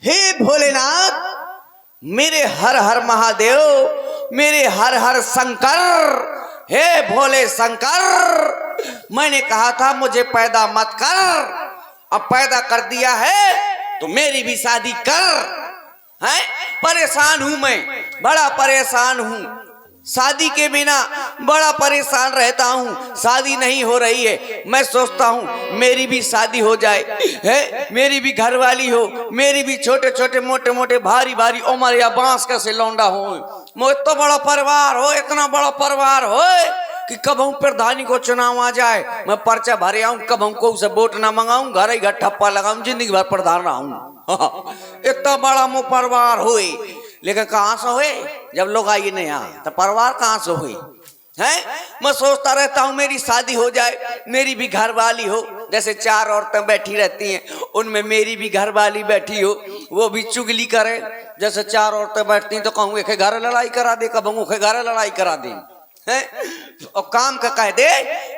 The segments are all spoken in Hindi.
हे भोलेनाथ, मेरे हर हर महादेव, मेरे हर हर शंकर, हे भोले शंकर, मैंने कहा था मुझे पैदा मत कर, अब पैदा कर दिया है तो मेरी भी शादी कर। है परेशान हूं मैं, बड़ा परेशान हूं, शादी के बिना बड़ा परेशान रहता हूँ। शादी नहीं हो रही है, मैं सोचता हूँ मेरी भी शादी हो जाए, है मेरी भी घरवाली हो, मेरी भी छोटे छोटे मोटे मोटे भारी भारी उम्र या बांस का से लौंडा हो, मैं इतना बड़ा परिवार हो, इतना बड़ा परिवार हो कि कब हम प्रधानी को चुनाव आ जाए, मैं पर्चा भरे आऊं, कब हमको उसे वोट ना मंगाऊं, घर ही घर ठप्पा लगाऊं, जिंदगी भर प्रधान रहूं। इतना बड़ा मो परिवार हुए, लेकिन कहाँ से हुए जब लोग आइए नहीं आ तो परिवार कहाँ से हुई है। मैं सोचता रहता हूँ मेरी शादी हो जाए, मेरी भी घरवाली हो, जैसे चार औरतें बैठी रहती हैं उनमें मेरी भी घरवाली बैठी हो, वो भी चुगली करे। जैसे चार औरतें बैठती तो कहूँ एक घर लड़ाई करा दे, कब एक घर लड़ाई करा दे, है और काम का कह दे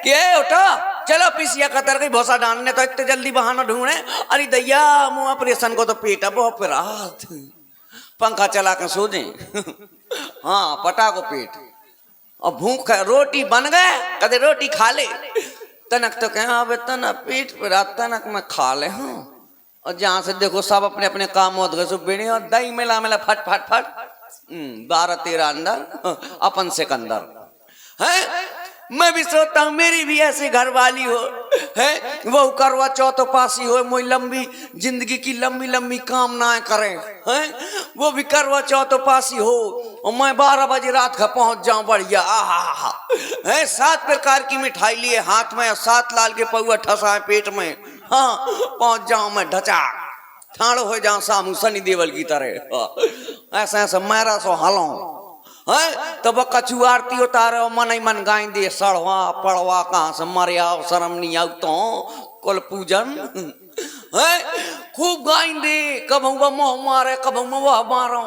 कि उठो चलो पिसिया कतर गई भोसा डालने, तो इतने जल्दी बहाना ढूंढे, अरे दैया मुँह ऑपरेशन को तो पेट है बहुत रात, पंखा चला के सो दे। हाँ पटा को पेट, और भूख है, रोटी बन गए कदे रोटी खा ले, तनक तो कहें अब तना पेट पर तनक में खा ले। हाँ और जहाँ से देखो सब अपने अपने काम होते गए, सो बेड़े और दही मिला मिला फट फट फट 12-13 अंदर अपन सिकंदर है। मैं भी सोचता हूँ मेरी भी ऐसी घरवाली हो, है वो करवा चौथ पासी हो, मोई लंबी जिंदगी की लंबी लंबी कामनाएं करें, है वो भी करवा चौथ पासी हो, और मैं 12 बजे रात का पहुंच जाऊं बढ़िया, आहा है 7 प्रकार की मिठाई लिए हाथ में, 7 लाल के पौआ ठसाए पेट में, हाँ पहुंच जाऊं मैं ढचा ठाड़ो हो जाऊं सामू सनी देवल की तरह, ऐसा ऐसा मेरा सो हलों है। तब कछु आरती उतारे मन ही मन गाई दे, सड़वा पड़वा कहाँ से मरिया शर्म नहीं आऊ तो कुल पूजन है, खूब गाई दे, कब वह मोह मारे कब वह मारो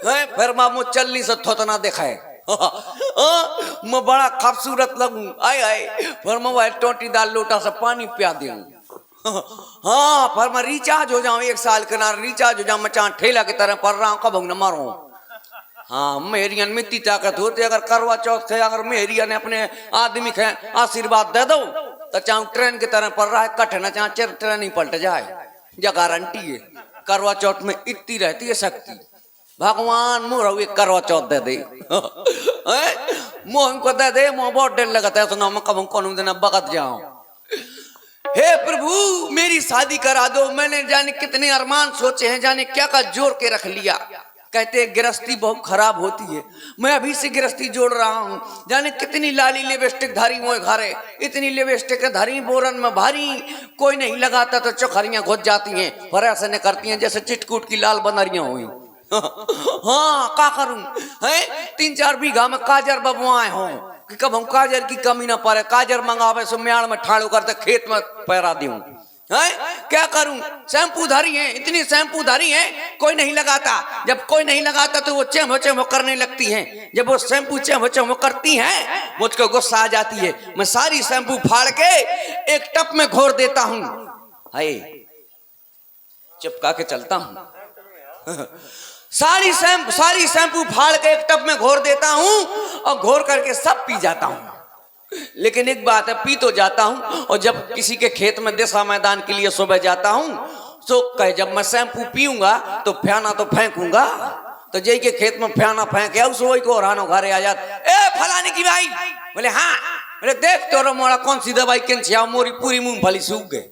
है, फिर मैं चलनी से थोतना दिखाए मैं बड़ा खूबसूरत लगूं, आए आए फिर मैं वह टोटीदार लोटा से पानी पिया दूं। हाँ फिर मैं रिचार्ज हो जाऊं, 1 साल के ना रिचार्ज हो जाऊं, मैं चाह ठेला की तरह पड़ रहा हूँ, कब न मारूं। हाँ मेरी मिट्टी ताकत होती, अगर करवा चौथ थे, अगर मेरी ने अपने आदमी के आशीर्वाद दे दो तो चाहे ट्रेन की तरह पड़ रहा है, कट न चाहे ट्रेन ही पलट जाए, यह गारंटी है। करवा चौथ में इतनी रहती है शक्ति, भगवान मोह एक करवा चौथ दे दे मोह को दे दे, मोह बहुत डर लगता है, सुना मैं कब कौन दिन बगत जाऊं। हे प्रभु मेरी शादी करा दो, मैंने जाने कितने अरमान सोचे हैं, जाने क्या का जोड़ के रख लिया। कहते गृहस्थी बहुत खराब होती है, मैं अभी से गृहस्थी जोड़ रहा हूँ, जाने कितनी लाली लिपस्टिक धारी मोए घरे, इतनी लिपस्टिक धारी बोरन में भारी, कोई नहीं लगाता तो चौखरियां घुस जाती हैं, पर ऐसे नहीं करती हैं जैसे चिटकूट की लाल बनरियां हुई। हाँ का करूं है, 3-4 बीघा में काजर बबुआए हों कि कब हम काजर की कमी ना पड़े, काजर मंगावे सो म्याड़ में ठाड़ो करते खेत में पैरा दूं, है क्या करूं। शैम्पू धारी है, इतनी शैम्पू धारी है, कोई नहीं लगाता, जब कोई नहीं लगाता तो वो चेम चेम करने लगती हैं, जब वो शैम्पू चेम चेम करती हैं मुझको गुस्सा आ जाती है, मैं सारी शैम्पू फाड़ के एक टप में घोर देता हूं, हाय चिपका के चलता हूं सारी शैम्पू फाड़ के एक टप में घोर देता हूं और घोर करके सब पी जाता हूं। लेकिन एक बात है, पी तो जाता हूं, और जब किसी के खेत में दिशा मैदान के लिए सुबह जाता हूं तो कहे जब मैं शैम्पू पीऊंगा तो फ्याना तो फेंकूंगा, तो जय के खेत में फ्याना फेंके उस वही को हरानो घरे आ जाता, ए फलाने की भाई, बोले हाँ, बोले देख तोरा मोड़ा कौन सी दवाई किन छिया, मोरी पूरी मूंगफली सूख गए।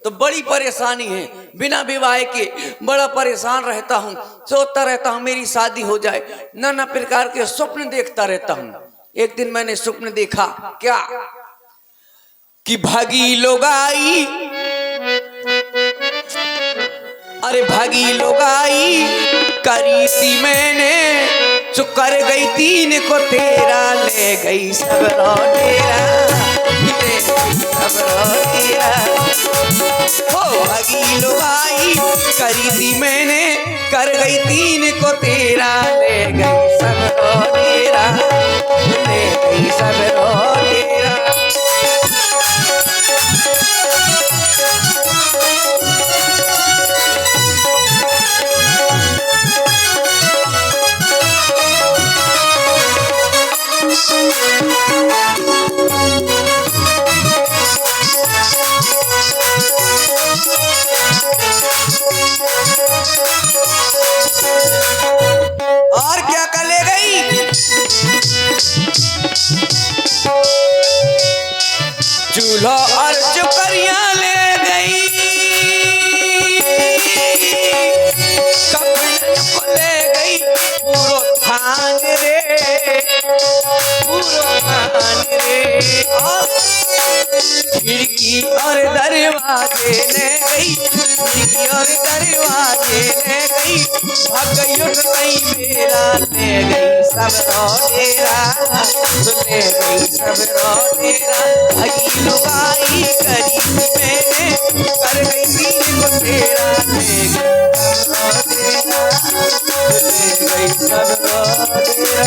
तो बड़ी परेशानी है, बिना विवाह के बड़ा परेशान रहता हूँ, सोचता रहता हूँ मेरी शादी हो जाए, नाना प्रकार के स्वप्न देखता रहता हूँ। एक दिन मैंने स्वप्न देखा क्या कि भागी लोग आई, अरे भागी लोग आई करी थी मैंने, जो कर गई 3 को 13 ले गई सब तेरा, भागी लोग आई करी थी मैंने, कर गई 3 को 13 ले गई सब तेरा, ले गई सब तेरा। लो अर्ज करिया ले गई कपड़े को ले गई पूरो थान रे पूरो थान रे खिड़की और दरवाजे ले गई खिड़की और दरवाजे ले गई भाग गई उठ गई मेरा ले गई सब रोटेरा ले गई सब रोटेरा अगी लुगाई करी मैंने कर गई दिल को तेरा ले गई सब रोटेरा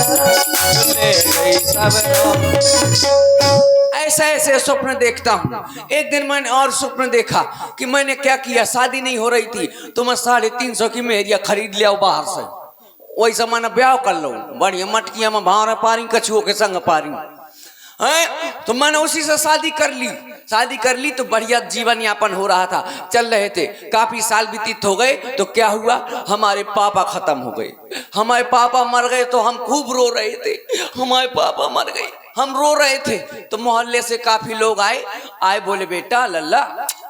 ले गई सब रोटेरा। ऐसे ऐसे स्वप्न देखता हूँ। एक दिन मैंने और स्वप्न देखा कि मैंने क्या किया, शादी नहीं हो रही थी तो मैं 350 की मेहरिया खरीद लिया बाहर से, वही समय ब्याह कर लो बढ़िया मटकिया में भाव पारी कछुओं के संग पारी है, तो मैंने उसी से शादी कर ली। शादी कर ली तो बढ़िया जीवन यापन हो रहा था, चल रहे थे। काफी साल व्यतीत हो गए तो क्या हुआ, हमारे पापा खत्म हो गए। हमारे पापा मर गए तो हम खूब रो रहे थे, हमारे पापा मर गए, हम रो रहे थे। तो मोहल्ले से काफी लोग आए बोले बेटा लल्ला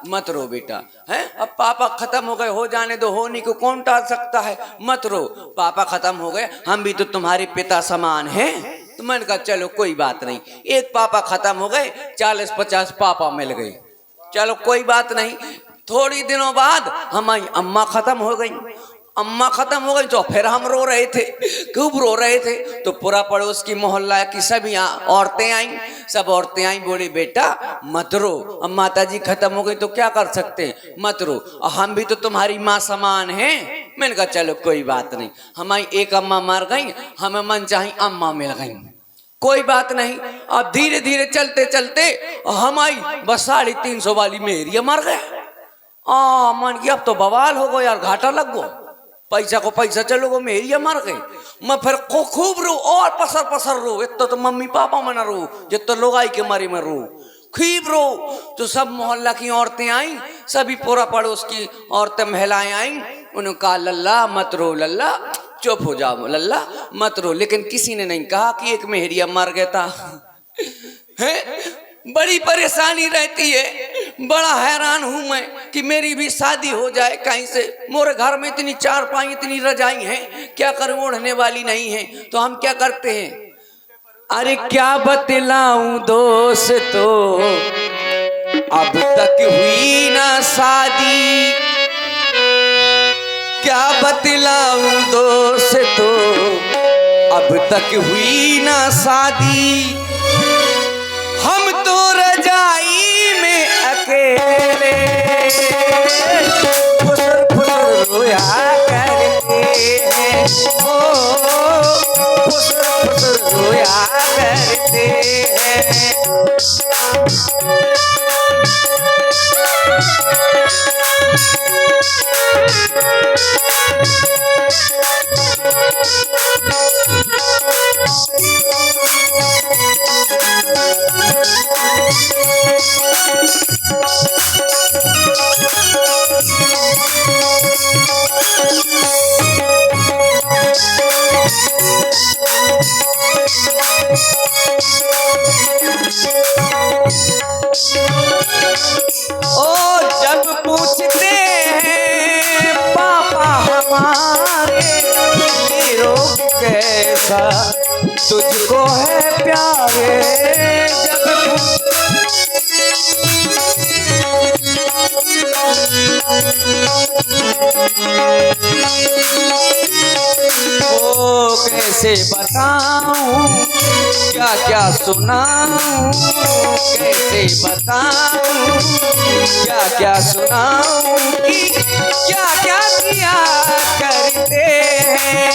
मत रो बेटा, हैं अब पापा खत्म हो गए, हो जाने दो, होने को कौन टाल सकता है, मत रो, पापा खत्म हो गए, हम भी तो तुम्हारे पिता समान हैं। तो मैंने कहा चलो कोई बात नहीं, एक पापा खत्म हो गए 40-50 पापा मिल गए, चलो कोई बात नहीं। थोड़ी दिनों बाद हमारी अम्मा खत्म हो गई, अम्मा खत्म हो गई तो फिर हम रो रहे थे, खूब रो रहे थे। तो पूरा पड़ोस की मोहल्ला की सभी औरतें आई, सब औरतें आई, बोले बेटा मत रो, अब माता जी खत्म हो गई तो क्या कर सकते हैं, मत रो, हम भी तो तुम्हारी माँ समान हैं। मैंने कहा चलो कोई बात नहीं, हमारी एक अम्मा मर गई, हमें मन चाही अम्मा मिल गई, कोई बात नहीं। अब धीरे धीरे चलते चलते हमारी बस 350 वाली मेहरिया मर गए। मन की अब तो बवाल हो गो यार, घाटा लग गो, पैसा को पैसा चलो गो, मेहरिया मर गई। मैं फिर खूब रो और पसर पसर रो, इतना तो मम्मी पापा में न रो जितना लोग आई के मारे में रो, खूब रो। तो सब मोहल्ला की औरतें आई, सभी पूरा पड़ोस की औरतें महिलाएं आई, उन्होंने कहा लल्ला मत रो, लल्ला चुप हो जाओ, लल्ला मत रो। लेकिन किसी ने नहीं कहा कि एक मेहरिया मर गया था। है बड़ी परेशानी रहती है, बड़ा हैरान हूं मैं कि मेरी भी शादी हो जाए कहीं से। मोरे घर में इतनी चारपाई इतनी रजाई हैं, क्या करूं, ओढ़ने वाली नहीं है। तो हम क्या करते हैं, अरे क्या बतलाऊं दोस्तों अब तक हुई ना शादी, क्या बतलाऊं दोस्तों अब तक हुई ना शादी, हम तो रजाई में अकेले फुसर फुसर रोया करते हैं, ओ फुसर फुसर रोया करते हैं। जब पूछते हैं पापा हमारे ये रोग कैसा तुझको है प्यारे, जब कैसे बताऊं क्या क्या सुनाऊं, कैसे बताऊं क्या क्या सुनाऊं कि क्या क्या किया करते हैं।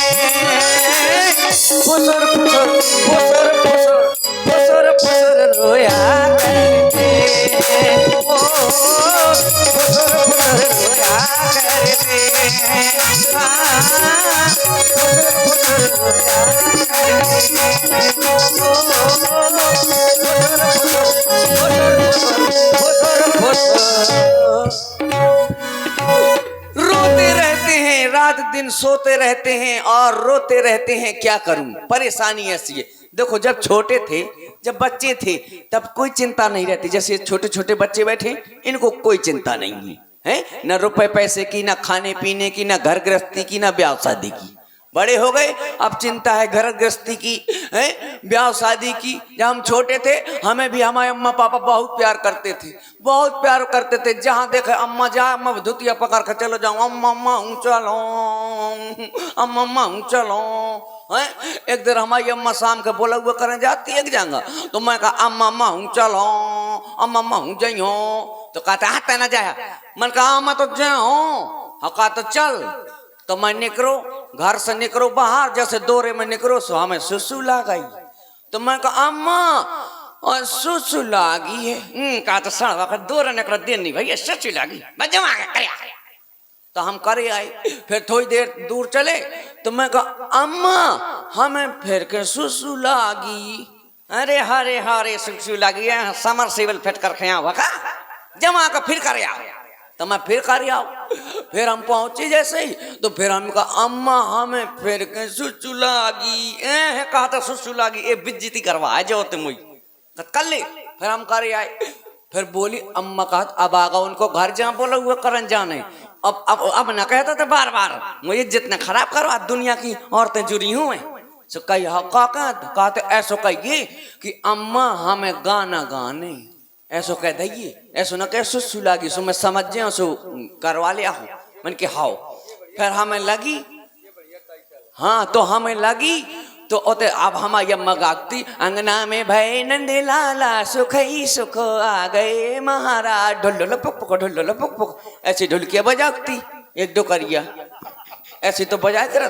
फुसर फुसर फुसर फुसर फुसर फुसर रोया करते हैं, ओ फुसर फुसर रोया करते हैं, रोते रहते हैं, रात दिन सोते रहते हैं और रोते रहते हैं। क्या करूं, परेशानी ऐसी है। देखो जब छोटे थे जब बच्चे थे तब कोई चिंता नहीं रहती, जैसे छोटे छोटे बच्चे बैठे इनको कोई चिंता नहीं है, न रुपए पैसे की, न खाने पीने की, न घर गृहस्थी की, न ब्याह शादी की। बड़े हो गए अब चिंता है घर गृहस्थी की, है ब्याह शादी की। जब हम छोटे थे हमें भी हमारे अम्मा पापा बहुत प्यार करते थे, बहुत प्यार करते थे। जहाँ देखे अम्मा जा, अम्मा धुतिया पकड़ कर चलो जाऊँ, अम्मा अम्मा हूँ चलो, अम्मा अम्मा हूँ चलो। है एक दिन हमारी अम्मा शाम के बोला हुआ करने जाती है जाऊंगा, तो मैं कहा अम्मा अम्मा हूँ चलो, अम्मा अम्मा हूँ जाइयो। तो कहता हाथ ना जाया, मन कहा अम्मा तो जाओ, कहा तो चल। तो मैं निकलो घर से, निकलो बाहर, जैसे दौरे में निकलो सो हमें सुसु ला गई। तो मैं कहा अम्मा और सुसु लागी है, कहा तो सड़वा कर दौरे निकलो दिन नहीं भैया सुसु लागी, बजवा करे। तो हम करे आए, फिर थोड़ी देर दूर चले तो मैं कहा अम्मा हमें फिर के सुसु लागी। अरे हरे हरे सुसु लागी है, समर सेवल फिट कर खया हुआ का जमा का फिर कर आओ। तो मैं फिर कर आओ, फिर हम पहुंचे जैसे ही तो फिर हम कहा अम्मा हमें फिर के सुसु लागी, कहा था सुसु लागी, ये बिज्जती करवा जाओ तुम कर ले। फिर हम करे आए, फिर बोली अम्मा कहा अब आगा उनको घर जहाँ बोला हुआ करन जाने। अब ना कहता था बार बार मुझे जितना खराब करो, दुनिया की औरतें जुड़ी हुए सो कही कहते ऐसो कहिए कि अम्मा हमें गाना गाने, ऐसो कह दइए, ऐसो ना कह सुसु लागी सो मैं समझ जाऊं सो करवा लिया हूँ। मन के हाओ फिर हमें लगी, हाँ तो हमें लगी तो ओते अब हमारी अम्मा गाती अंगना में भय नंद लाला सुख ही सुख आ गए महाराज, ढोल ढोल पुक पुक ढोल ढोल पुक पुक, ऐसी ढोलकिया बजाती एक दो करिया, ऐसी तो बजाए कर।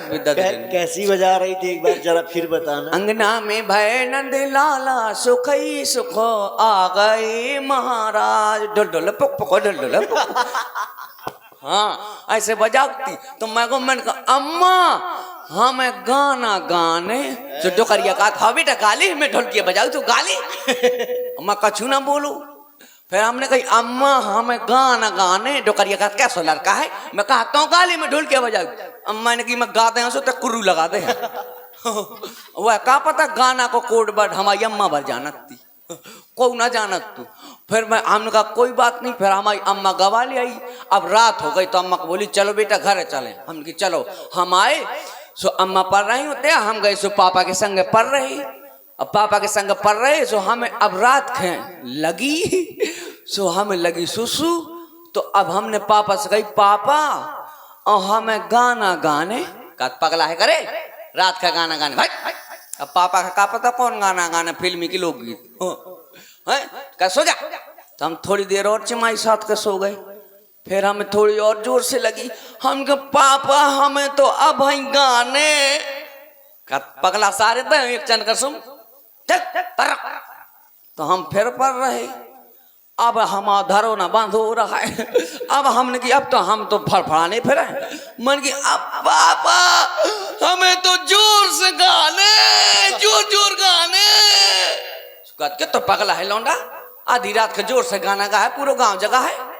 कैसी बजा रही थी एक बार जरा फिर बताना। अंगना में भय नंद लाला सुख ही सुख आ गए महाराज, ढोल ढोल पुक पुक ढोल ढोल पुक। हाँ ऐसे बजाती। तो मैं को मन का अम्मा हमें गाना गाने, तो डोकरिया का था बेटा गाली मैं ढोलकिया बजाऊ तो गाली, अम्मा कछु ना बोलो। फिर हमने कही अम्मा हमें गाना गाने, डोकरिया का कैसा लड़का है, मैं कहता हूँ गाली में ढोलकिया बजाऊ। अम्मा ने की मैं गाते हैं तो कुर्रू लगा दे। वह का पता गाना को कोड वर्ड हमारी अम्मा भर जानत थी, को ना जानत तू। फिर मैं हमने कहा कोई बात नहीं, फिर हमारी अम्मा गवा ले आई। अब रात हो गई तो अम्मा को बोली चलो बेटा घर चले, हमने की चलो। हम आए सो अम्मा पढ़ रही होते, हम गए सो पापा के संग पढ़ रही। अब पापा के संग पढ़ रहे सो हमें अब रात लगी सो हमें लगी सुसु। तो अब हमने पापा से कही पापा और हमें गाना गाने का, पगला है करे रात का गाना गाने भाई। अब पापा का क्या पता कौन गाना गाना, फिल्मी की लोकगीत है क्या, सो जा। तो हम थोड़ी देर और चिमाई साथ के सो गए। फिर हमें थोड़ी और जोर से लगी, हम कहा पापा हमें तो अब ही गाने का, पगला सारे थे एक चंद कर सुन। तो हम फिर पढ़ रहे, अब हम धरो ना बंद हो रहा है। अब हमने की अब तो हम तो फड़फड़ाने फिर मन की अब पापा हमें तो जोर से गाने, जोर जोर गाने। के तो पगला है लौंडा, आधी रात के जोर से गाना गा है, पूरा गांव जगह है।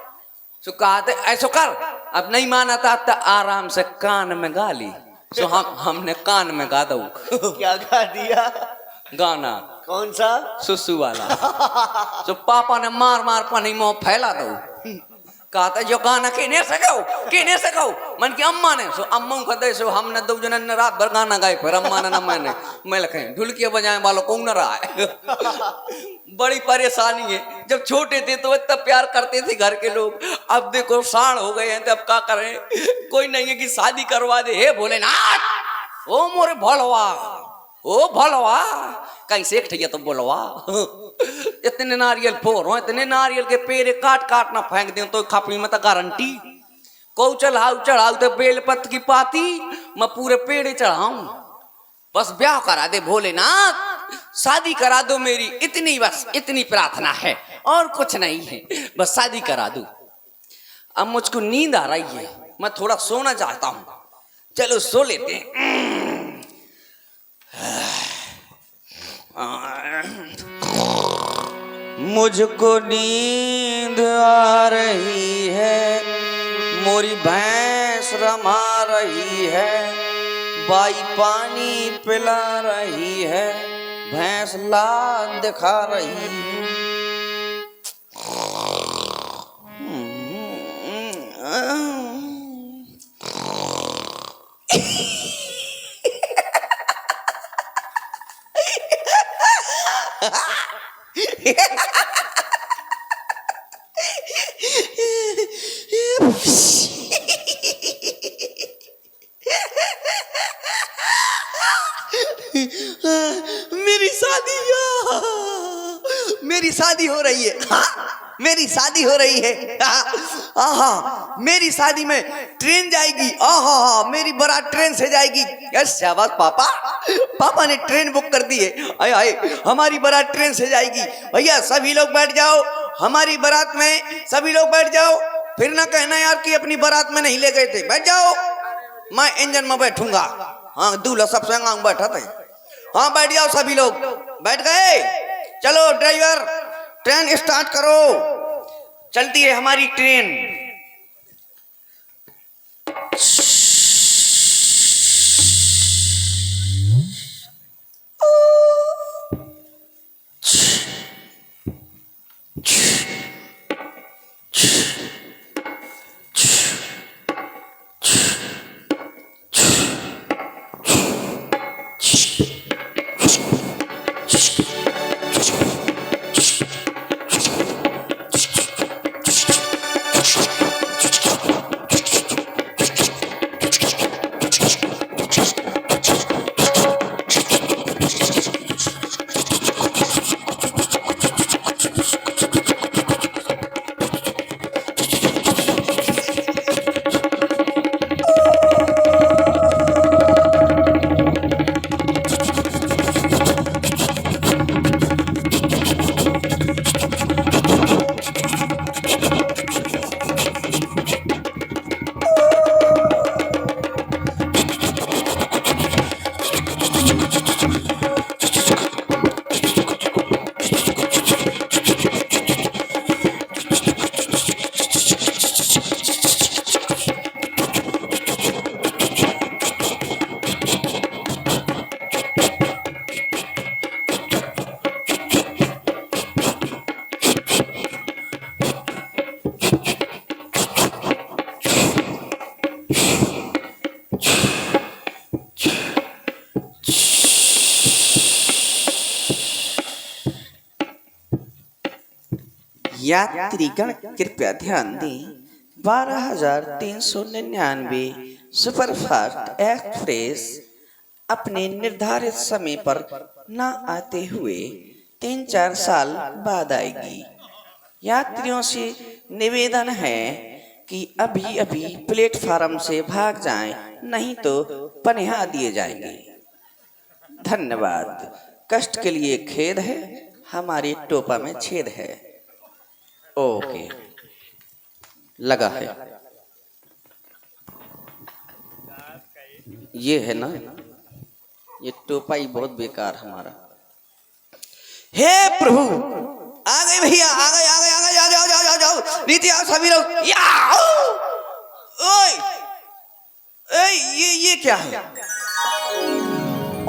सो कहते ऐसो कर, अब नहीं माना था तो आराम से कान में गा ली। सो हमने कान में गा दो। क्या गा दिया गाना? कौन सा? सुसु वाला। तो पापा ने मार मार पानी मुंह फैला दो। कहता जो गाना कहने से गाओ मन की अम्मा ने। सो अम्मा को दे सो हमने दो जन ने रात भर गाना गाए, फिर अम्मा ने ना मैंने मैं लखे ढुलकिया बजाए वालों कौन न रहा है। बड़ी परेशानी है, जब छोटे थे तो इतना प्यार करते थे घर के लोग, अब देखो साढ़ हो गए हैं तो अब क्या करें, कोई नहीं है कि शादी करवा दे। हे भोलेनाथ ओ मोरे भोलवा, ओ भोलवा कहीं से एक ठैया तो बोलवा। इतने नारियल फोड़ो, इतने नारियल के पेड़ काट काट ना फेंक दे तो खापी में तो गारंटी। को चढ़ाऊ तो बेलपत की पाती मैं पूरे पेड़ चढ़ाऊं, बस ब्याह करा दे भोलेनाथ, शादी करा दो मेरी, इतनी बस इतनी प्रार्थना है और कुछ नहीं है, बस शादी करा दो। अब मुझको नींद आ रही है, मैं थोड़ा सोना चाहता हूं, चलो सो लेते हैं। मुझको नींद आ रही है, मोरी भैंस रमा रही है, बाई पानी पिला रही है, भैंस लाल दिखा रही। मेरी शादी हो रही है। हाँ, मेरी शादी हो रही है। हाँ, मेरी शादी में ट्रेन जाएगी। आहा, मेरी बारात ट्रेन से जाएगी। यस शाबाश पापा, पापा ने ट्रेन बुक कर दी है। आए आए, हमारी बारात ट्रेन से जाएगी। भैया सभी लोग बैठ जाओ, हमारी बारात में सभी लोग बैठ जाओ। फिर ना कहना यार कि अपनी बारात में नहीं ले गए थे। बैठ जाओ, मैं इंजन में बैठूंगा। हाँ, दूल्हा सब संग बैठा था। हाँ बैठ जाओ सभी लोग। बैठ गए? चलो ड्राइवर, ट्रेन स्टार्ट करो। चलती है हमारी ट्रेन। यात्रीगण कृपया ध्यान दें, 12,399 सुपरफास्ट एक्सप्रेस अपने निर्धारित समय पर न आते हुए 3-4 साल बाद आएगी। यात्रियों से निवेदन है कि अभी अभी प्लेटफार्म से भाग जाएं, नहीं तो पनिहा दिए जाएंगे। धन्यवाद। कष्ट के लिए खेद है, हमारी टोपा में छेद है। ओके, लगा है। ये है ना, ये टोपा ही बहुत बेकार हमारा। हे प्रभु, आ गए भैया, आ गए आ गए आ गए, जाओ जाओ जाओ जाओ जाओ, नीचे आओ सभी लोग। ओए ओए, ये क्या है?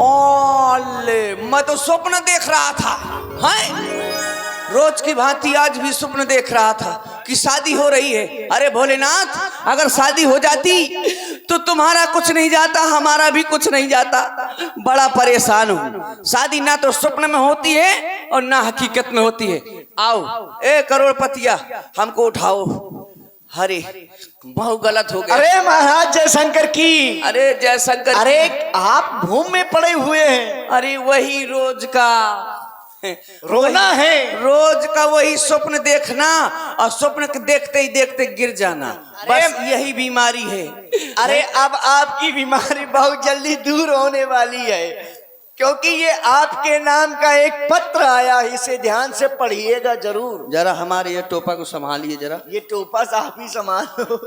ओले, मैं तो स्वप्न देख रहा था। हैं? रोज की भांति आज भी स्वप्न देख रहा था कि शादी हो रही है। अरे भोलेनाथ, अगर शादी हो जाती तो तुम्हारा कुछ नहीं जाता, हमारा भी कुछ नहीं जाता। बड़ा परेशान हूँ। शादी ना तो स्वप्न में होती है और ना हकीकत में होती है। आओ ए करोड़पतिया, हमको उठाओ। अरे बहुत गलत हो गया। अरे महाराज जयशंकर की। अरे जयशंकर, अरे आप भूम में पड़े हुए हैं। अरे वही रोज का रोना है, रोज का वही स्वप्न देखना और स्वप्न के देखते ही देखते गिर जाना, बस यही बीमारी है। अरे अब आपकी बीमारी बहुत जल्दी दूर होने वाली है, क्योंकि ये आपके नाम का एक पत्र आया, इसे ध्यान से पढ़िएगा जरूर। जरा हमारे ये टोपा को संभालिए जरा। ये टोपा साहब ही संभालो।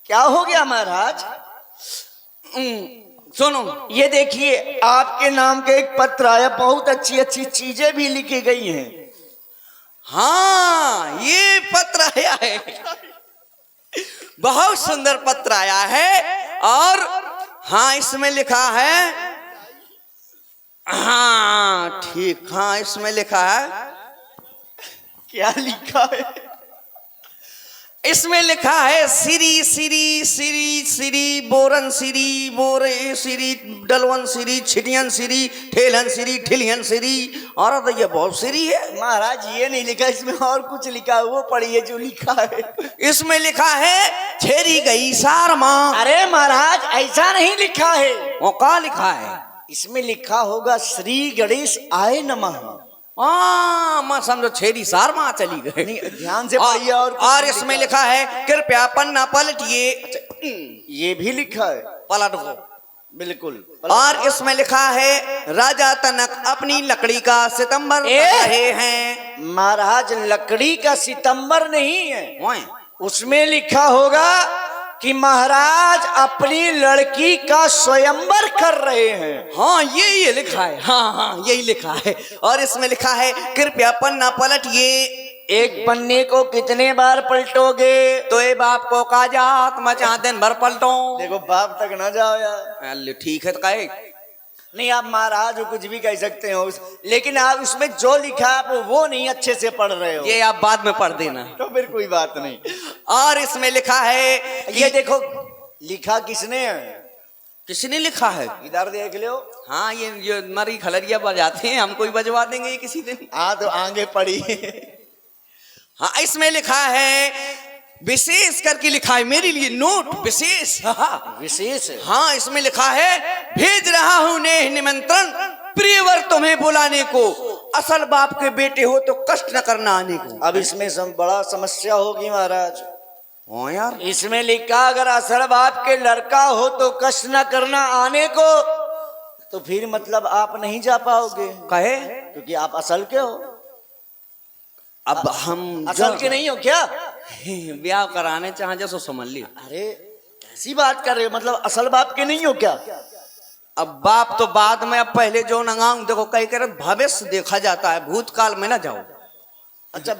क्या हो गया महाराज? सुनो, ये देखिए आपके नाम का एक पत्र आया, बहुत अच्छी अच्छी चीजें भी लिखी गई हैं। हाँ, ये पत्र आया है, बहुत सुंदर पत्र आया है। और हाँ, इसमें लिखा है हाँ ठीक, हाँ इसमें लिखा है, क्या लिखा है? इसमें लिखा है श्री श्री श्री श्री बोरन श्री बोरे श्री डलवन श्री छिटियन श्री ठेलन श्री ठिलियन श्री। और तो ये बहुत श्री है महाराज, ये नहीं लिखा, इसमें और कुछ लिखा है, वो पढ़िए जो लिखा है। इसमें लिखा है छेरी गई सार माँ। अरे महाराज, ऐसा नहीं लिखा है। वो क्या लिखा है? इसमें लिखा होगा श्री गणेश आए नमः। मैं समझो छेरी सार माँ चली गई। नहीं, ध्यान से पढ़िए। और इसमें लिखा है कृपया पन्ना पलटिए। ये भी लिखा है, पलट दो बिल्कुल। और इसमें लिखा है राजा तनक अपनी लकड़ी का सितंबर कर रहे हैं। महाराज, लकड़ी का सितंबर नहीं है, ओए, उसमें लिखा होगा कि महाराज अपनी लड़की का स्वयंवर कर रहे हैं। हाँ ये लिखा है, हाँ यही लिखा है। और इसमें लिखा है कृपया पन्ना पलटिए। एक पन्ने को कितने बार पलटोगे? तो ये बाप को का जात मचा दिन भर पलटो। देखो, बाप तक ना जाओ यार। अल्ले ठीक है तो कहे नहीं, आप महाराज हो, कुछ भी कह सकते हो, लेकिन आप उसमें जो लिखा आप वो नहीं अच्छे से पढ़ रहे हो। ये आप बाद में पढ़ देना, तो फिर कोई बात नहीं। और इसमें लिखा है ये देखो, लिखा किसने है? किसने लिखा है? इधर देख लो। हाँ ये मरी खलरिया बजाते हैं, हमको ही बजवा देंगे ये किसी दिन। हाँ तो आगे पढ़ी। हाँ इसमें लिखा है विशेष करके लिखा है मेरे लिए नोट विशेष। विशेष? हाँ इसमें लिखा है भेज रहा हूँ नेह निमंत्रण प्रियवर तुम्हें बुलाने को, असल बाप के बेटे हो तो कष्ट न करना आने को। अब इसमें बड़ा समस्या होगी महाराज। ओ यार, इसमें लिखा अगर असल बाप के लड़का हो तो कष्ट न करना आने को, तो फिर मतलब आप नहीं जा पाओगे। कहे क्योंकि आप असल के हो। अब हम असल के नहीं हो क्या? ब्याह कराने चाहे जैसो समझ लियो। अरे कैसी बात कर रहे हो, मतलब असल बाप के नहीं हो क्या? अब बाप तो बाद में, अब पहले जो नंगाऊं देखो कई कर भविष्य देखा जाता है, भूतकाल में ना जाओ। अच्छा,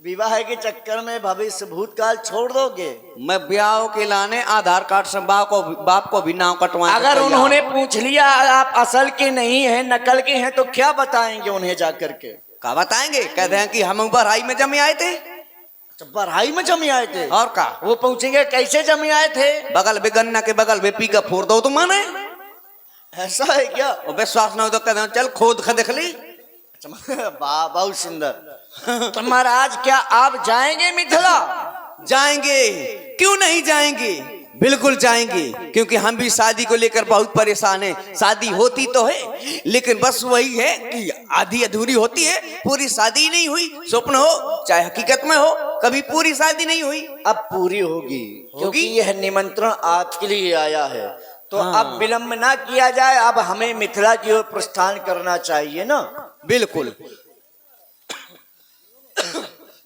विवाह के चक्कर में भविष्य भूतकाल छोड़ दोगे? मैं ब्याह के लाने आधार कार्ड से बाप को भी नाम कटवाए। अगर उन्होंने पूछ लिया आप असल के नहीं है नकल के हैं, तो क्या बताएंगे उन्हें जाकर के? क्या बताएंगे? कहते हैं कि हम बरहाई में जमे आए थे। अच्छा, बरहाई में जमे आए थे? और का वो पूछेंगे कैसे जमे आए थे? बगल में गन्ना के बगल में पी का फोड़ दो तो माने। ऐसा है क्या? और विश्वास न हो तो कहते हैं चल खोद के देख ली। वाह, बहुत सुंदर। तो महाराज, क्या आप जाएंगे मिथिला? जाएंगे, क्यों नहीं जाएंगे, बिल्कुल जाएंगे। क्योंकि हम भी शादी को लेकर बहुत परेशान हैं। शादी होती तो है लेकिन बस वही है कि आधी अधूरी होती है, पूरी शादी नहीं हुई। स्वप्न हो चाहे हकीकत में हो, कभी पूरी शादी नहीं हुई। अब पूरी होगी, क्योंकि यह निमंत्रण आपके लिए आया है। तो अब विलंब ना किया जाए, अब हमें मिथिला की ओर प्रस्थान करना चाहिए ना? बिल्कुल।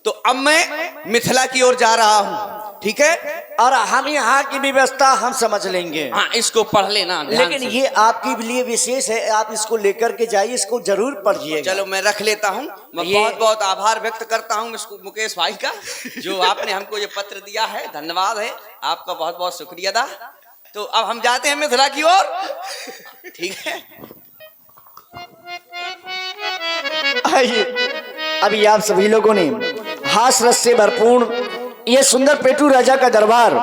तो अब मैं मिथिला की ओर जा रहा हूँ, ठीक है? और हम यहाँ की व्यवस्था हम समझ लेंगे। हाँ इसको पढ़ लेना ध्यान लेकिन से। ये आपके लिए विशेष है, आप इसको लेकर के जाइए, इसको जरूर पढ़िए। चलो मैं रख लेता हूँ। मैं बहुत बहुत आभार व्यक्त करता हूँ इसको मुकेश भाई का, जो आपने हमको ये पत्र दिया है। धन्यवाद है आपका, बहुत बहुत शुक्रिया दा। तो अब हम जाते हैं मिथिला की ओर, ठीक है? आइए, अभी आप सभी लोगों ने हास रस से भरपूर ये सुंदर पेटू राजा का दरबार